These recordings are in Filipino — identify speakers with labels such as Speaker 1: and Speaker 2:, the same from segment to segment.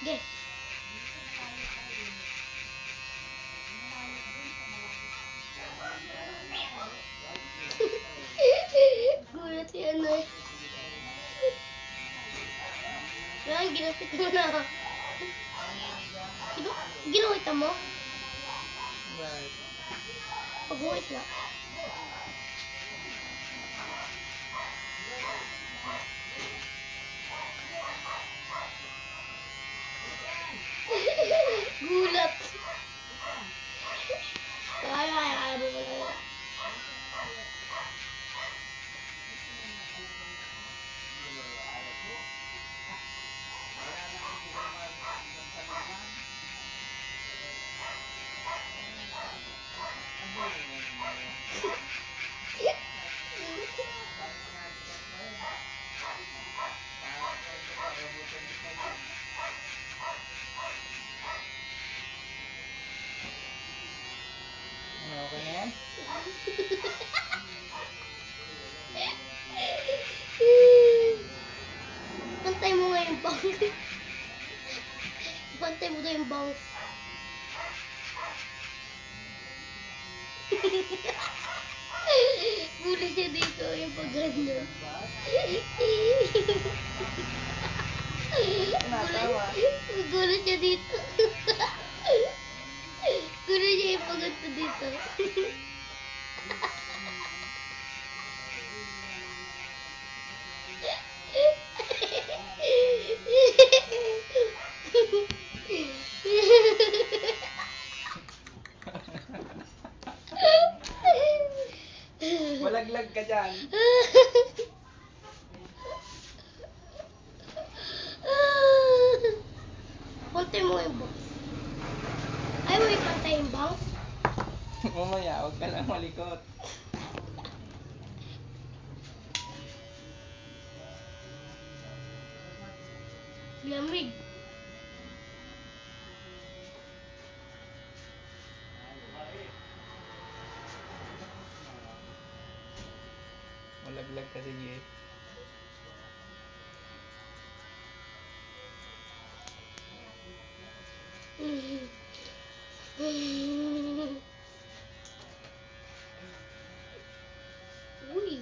Speaker 1: Ge. Gulat yan eh. Yan, ginapit mo na. Ginuwit mo?
Speaker 2: Right.
Speaker 1: Pag-uwit na. Gulat. Kaya mo wala.
Speaker 2: Okay na yan?
Speaker 1: Pantay mo nga yung bangs. Pantay mo na yung bangs. Gulat siya dito yung pag-ganyan. Gulat siya dito. Gulat siya yung pag-ganto dito.
Speaker 2: Malaglag ka dyan.
Speaker 1: Pantay mo yung bangs. Ay, mo ipantay yung bangs?
Speaker 2: Mamaya, huwag ka lang malikot.
Speaker 1: Lamig.
Speaker 2: Malaglag kasi eh.
Speaker 1: Uy.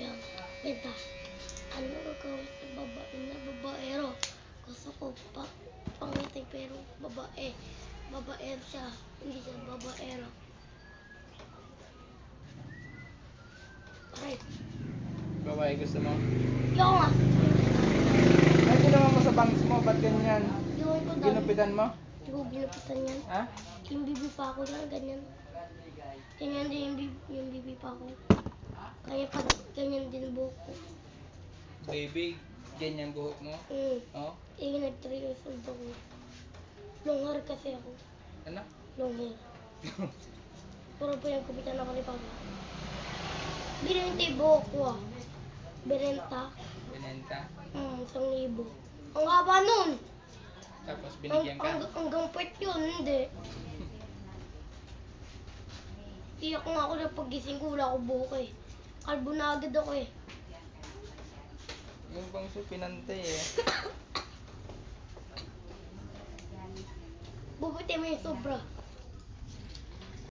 Speaker 1: Yan. Benta. Ano gagawin sa babae na babaero? Gusto ko pa pangiting pero babae. Babaero siya. Hindi siya babaero. Aray.
Speaker 2: Babae, gusto mo?
Speaker 1: Yung nga.
Speaker 2: Ay, ginawa mo sa bangs mo, ba't ganyan?
Speaker 1: Yung ko dami.
Speaker 2: Ginupitan mo?
Speaker 1: Hindi ko ginupitan yan.
Speaker 2: Ha?
Speaker 1: Yung bibi pa ako yan, ganyan. Ganyan din yung bibi pa ako. Kaya pa, ganyan din buhok ko.
Speaker 2: Baby, ganyan buhok mo? Oh?
Speaker 1: Eh, nag-3 years old ako. Long hair kasi ako.
Speaker 2: Ano?
Speaker 1: Long hair. Puro po yung kupitan ako ni Papa. Binenta yung buhok ko ah. Binenta.
Speaker 2: Binenta?
Speaker 1: 1,000. Ang haba nun.
Speaker 2: Tapos binigyan ka?
Speaker 1: Hanggang puwet yun, hindi. Iyak nga ako na paggising ko, wala ako buhok eh. Kalbo na agad ako eh.
Speaker 2: Yung bangso pinantay eh.
Speaker 1: Bubuti mo yung sobra.